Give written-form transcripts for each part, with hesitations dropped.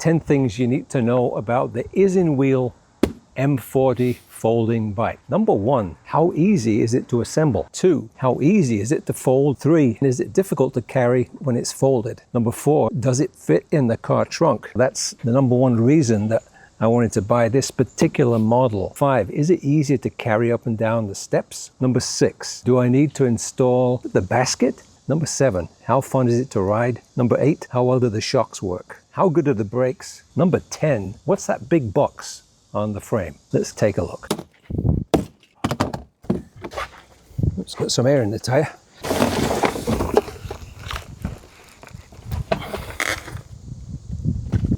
10 things you need to know about the Isinwheel M40 folding bike. Number 1, how easy is it to assemble? 2, how easy is it to fold? 3, is it difficult to carry when it's folded? Number 4, does it fit in the car trunk? That's the number 1 reason that I wanted to buy this particular model. 5, is it easier to carry up and down the steps? Number 6, do I need to install the basket? Number 7, how fun is it to ride? Number 8, how well do the shocks work? How good are the brakes? Number 10, what's that big box on the frame? Let's take a look. Let's get some air in the tire.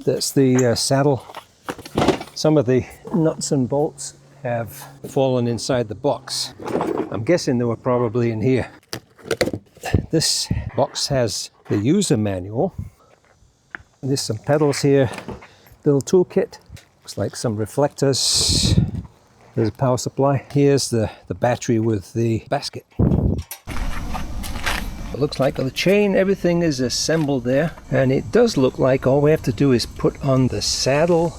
That's the saddle. Some of the nuts and bolts have fallen inside the box. I'm guessing they were probably in here. This box has the user manual. There's some pedals here, little toolkit. Looks like some reflectors. There's a power supply. Here's the battery with the basket. It looks like the chain, everything is assembled there. And it does look like all we have to do is put on the saddle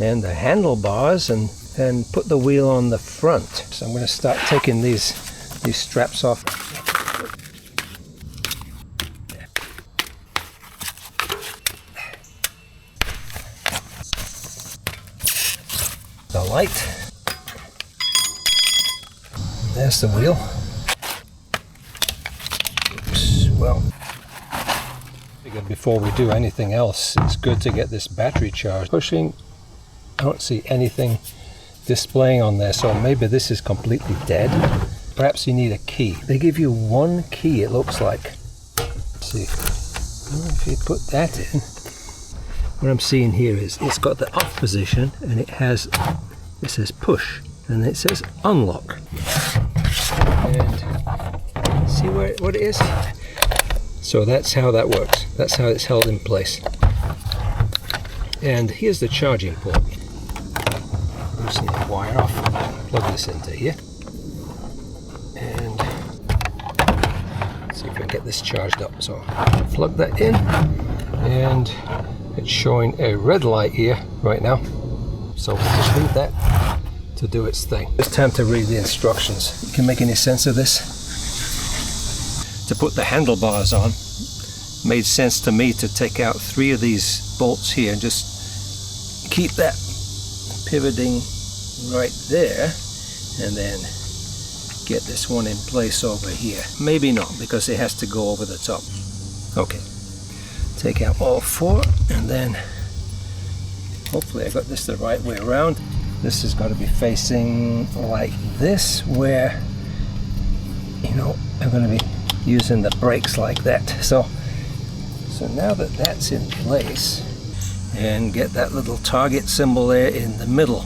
and the handlebars and put the wheel on the front. So I'm going to start taking these straps off. The light. There's the wheel. Oops, well, before we do anything else, it's good to get this battery charged. Pushing, I don't see anything displaying on there, so maybe this is completely dead. Perhaps you need a key. They give you 1 key, it looks like. Let's see, if you put that in, what I'm seeing here is it's got the off position and it says push and it says unlock. And see what it is? So that's how that works. That's how it's held in place. And here's the charging port. Just need to wire off, plug this into here, and see if I can get this charged up. So plug that in, and it's showing a red light here right now. So we'll just leave that to do its thing. It's time to read the instructions. You can make any sense of this? To put the handlebars on, made sense to me to take out 3 of these bolts here and just keep that pivoting right there, and then get this one in place over here. Maybe not, because it has to go over the top. Okay, take out all 4, and then hopefully I got this the right way around. This has got to be facing like this, where, you know, I'm going to be using the brakes like that. So now that that's in place, and get that little target symbol there in the middle.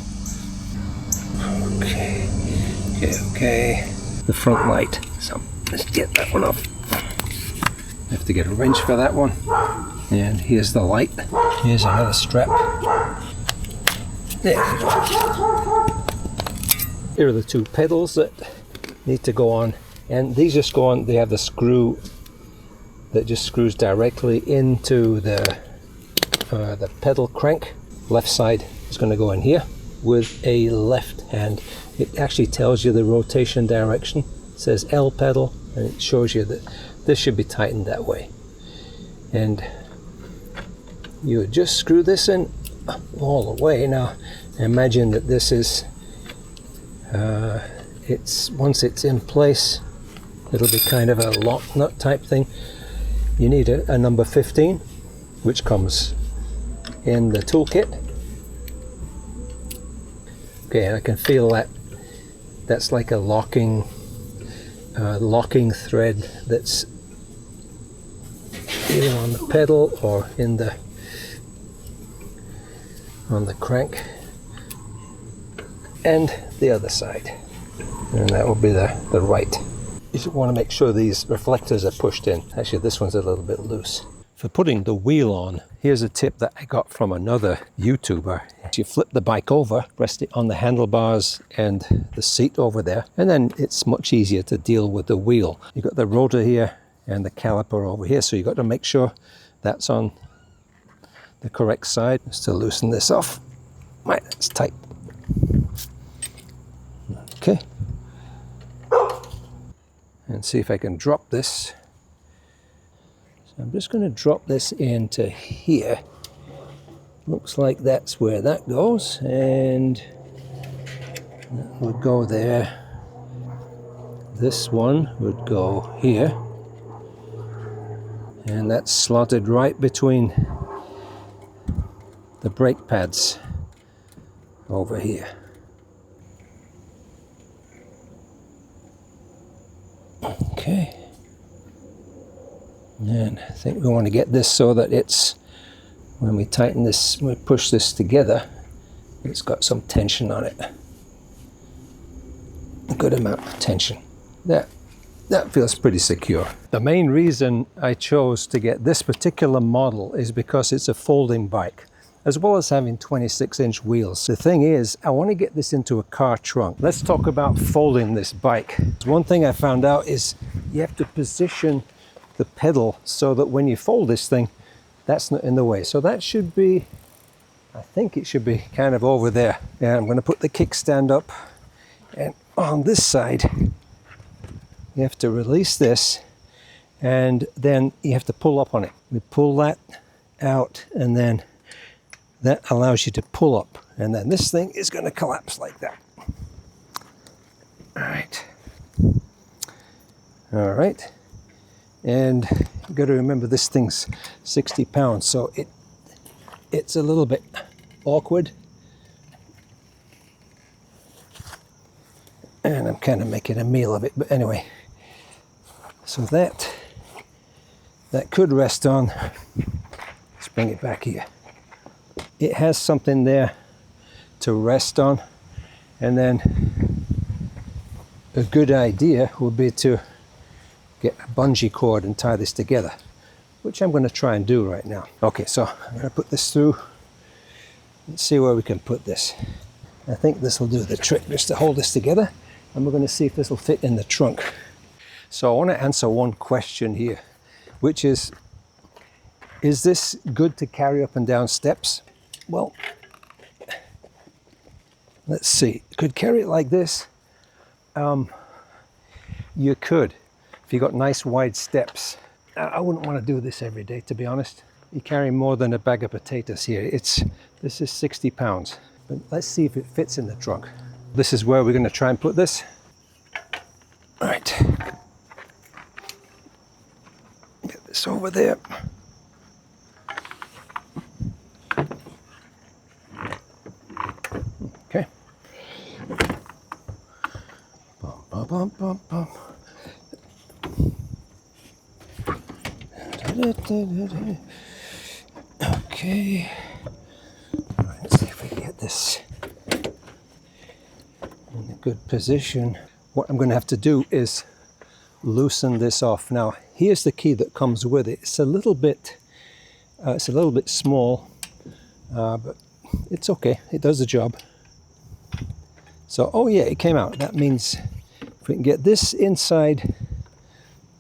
Okay. The front light. So let's get that one off. I have to get a wrench for that one. And here's the light. Here's another strap. There we go. Here are the 2 pedals that need to go on. And these just go on, they have the screw that just screws directly into the pedal crank. Left side is going to go in here with a left hand. It actually tells you the rotation direction. It says L pedal, and it shows you that this should be tightened that way. And you would just screw this in all the way. Now imagine that this is once it's in place, it'll be kind of a lock nut type thing. You need a number 15, which comes in the toolkit. Okay, and I can feel that that's like a locking thread that's either on the pedal or on the crank, and the other side, and that will be the right. You should want to make sure these reflectors are pushed in. Actually, this one's a little bit loose. For putting the wheel on, here's a tip that I got from another YouTuber. You flip the bike over, rest it on the handlebars and the seat over there, and then it's much easier to deal with the wheel. You've got the rotor here and the caliper over here, so you've got to make sure that's on the correct side, just to loosen this off. Right, it's tight. Okay. And see if I can drop this. So I'm just going to drop this into here. Looks like that's where that goes, and that would go there. This one would go here, and that's slotted right between the brake pads over here. Okay. And I think we want to get this so that it's, when we tighten this, when we push this together, it's got some tension on it. A good amount of tension. That feels pretty secure. The main reason I chose to get this particular model is because it's a folding bike, as well as having 26-inch wheels. The thing is, I want to get this into a car trunk. Let's talk about folding this bike. One thing I found out is you have to position the pedal so that when you fold this thing, that's not in the way. So that should be, I think it should be kind of over there. And I'm going to put the kickstand up, and on this side you have to release this, and then you have to pull up on it. We pull that out, and then that allows you to pull up, and then this thing is going to collapse like that. All right. And you've got to remember this thing's 60 pounds, so it's a little bit awkward. And I'm kind of making a meal of it, but anyway. So that could rest on, let's bring it back here. It has something there to rest on, and then a good idea would be to get a bungee cord and tie this together, which I'm going to try and do right now. Okay, so I'm going to put this through. Let's see where we can put this. I think this will do the trick, just to hold this together, and we're going to see if this will fit in the trunk. So I want to answer one question here, which is this good to carry up and down steps? Well, let's see. You could carry it like this. You could, if you got nice wide steps. I wouldn't want to do this every day, to be honest. You carry more than a bag of potatoes here. This is 60 pounds. But let's see if it fits in the trunk. This is where we're going to try and put this. All right. Get this over there. Okay. Bum, bum, bum, bum, bum. Okay. Let's see if we can get this in a good position. What I'm going to have to do is loosen this off. Now, here's the key that comes with it. It's a little bit small, but it's okay. It does the job. So, oh yeah, it came out. That means if we can get this inside,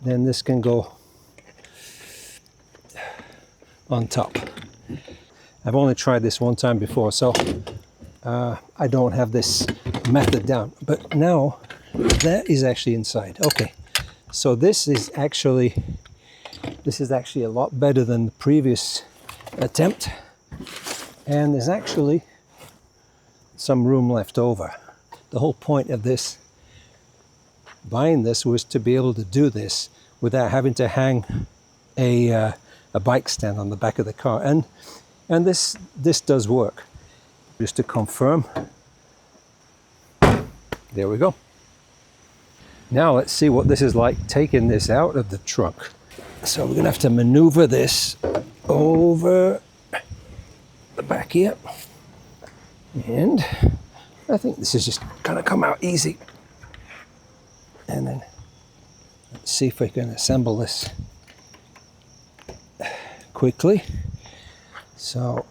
then this can go on top. I've only tried this one time before, so I don't have this method down. But now that is actually inside. Okay, so this is actually a lot better than the previous attempt, and there's actually some room left over. The whole point of this, buying this, was to be able to do this without having to hang a bike stand on the back of the car, and this does work. Just to confirm, there we go. Now let's see what this is like taking this out of the trunk. So we're gonna have to maneuver this over the back here, and I think this is just gonna come out easy. And then let's see if we can assemble this quickly. So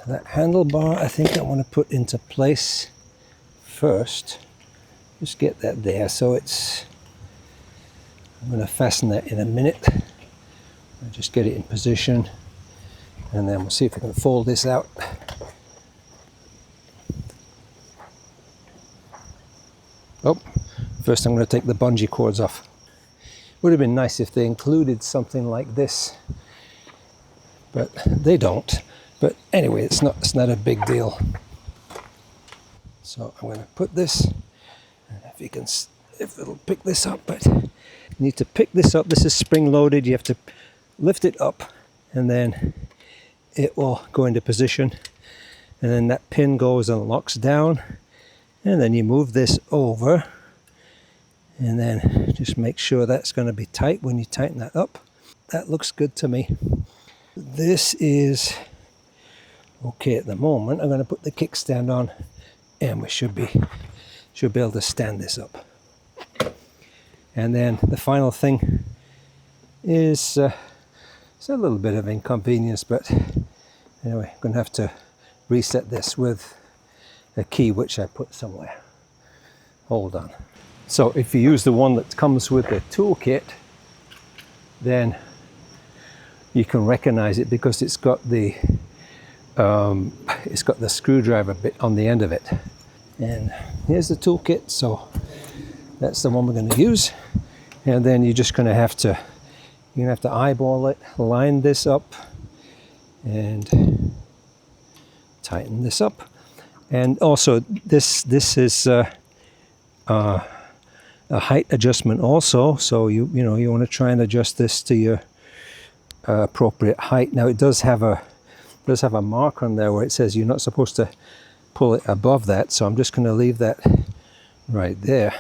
that handlebar, I think I want to put into place first. Just get that there. So I'm going to fasten that in a minute. I'll just get it in position. And then we'll see if we can fold this out. Oh, first I'm going to take the bungee cords off. Would have been nice if they included something like this, but they don't. But anyway, it's not a big deal. So I'm going to put this, if it'll pick this up, but you need to pick this up. This is spring loaded. You have to lift it up and then it will go into position. And then that pin goes and locks down. And then you move this over and then just make sure that's going to be tight when you tighten that up. That looks good to me. This is okay at the moment. I'm going to put the kickstand on and we should be able to stand this up. And then the final thing is it's a little bit of inconvenience, but anyway, I'm going to have to reset this with a key which I put somewhere. Hold on. So if you use the one that comes with the toolkit, then you can recognize it because it's got the screwdriver bit on the end of it. And here's the toolkit, so that's the one we're going to use. And then you're just going to have to eyeball it, line this up, and tighten this up. And also, this is a height adjustment also. So you want to try and adjust this to your appropriate height. Now it does have a mark on there where it says you're not supposed to pull it above that. So I'm just going to leave that right there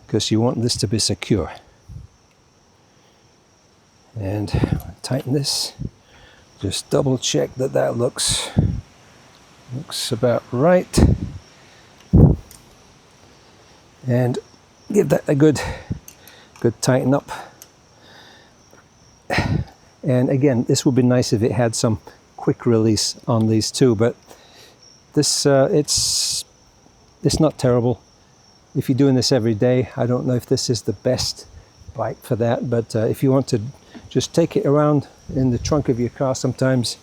because you want this to be secure. And tighten this. Just double check that looks about right. And give that a good tighten up. And again, this would be nice if it had some quick release on these too, but this it's not terrible. If you're doing this every day, I don't know if this is the best bike for that, but if you want to just take it around in the trunk of your car sometimes,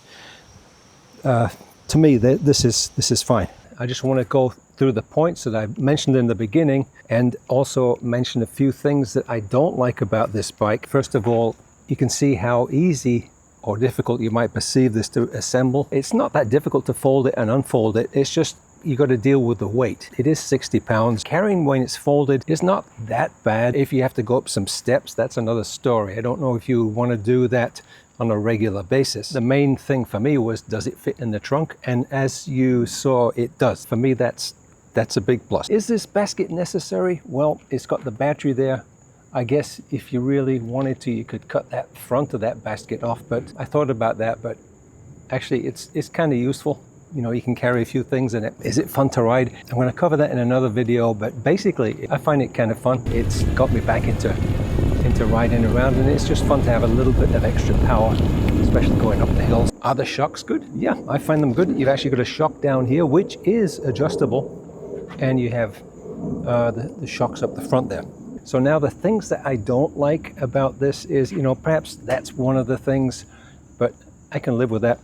to me this is fine. I just want to go through the points that I mentioned in the beginning and also mention a few things that I don't like about this bike. First of all, you can see how easy or difficult you might perceive this to assemble. It's not that difficult to fold it and unfold it. It's just you got to deal with the weight. It is 60 pounds. Carrying when it's folded is not that bad. If you have to go up some steps, that's another story. I don't know if you want to do that on a regular basis. The main thing for me was, does it fit in the trunk? And as you saw, it does. For me, that's a big plus. Is this basket necessary? Well, it's got the battery there. I guess if you really wanted to, you could cut that front of that basket off, but I thought about that, but actually it's kind of useful. You know, you can carry a few things in it. Is it fun to ride? I'm going to cover that in another video, but basically I find it kind of fun. It's got me back into riding around, and it's just fun to have a little bit of extra power, especially going up the hills. Are the shocks good? Yeah, I find them good. You've actually got a shock down here, which is adjustable, and you have the shocks up the front there. So now the things that I don't like about this is, you know, perhaps that's one of the things, but I can live with that.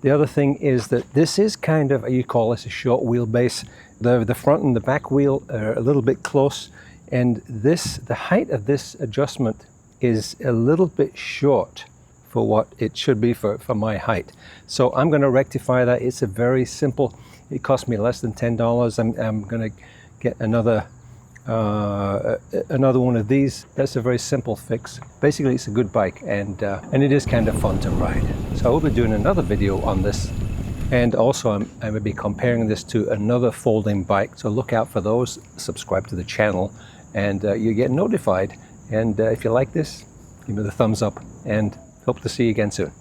The other thing is that this is kind of, you call this a short wheelbase. The front and the back wheel are a little bit close, and the height of this adjustment is a little bit short for what it should be for my height. So I'm going to rectify that. It's a very simple, it cost me less than $10. I'm going to get another one of these. That's a very simple fix. Basically, it's a good bike, and it is kind of fun to ride. So I will be doing another video on this, and also I will be comparing this to another folding bike. So look out for those. Subscribe to the channel, and you get notified. And if you like this, give me the thumbs up, and hope to see you again soon.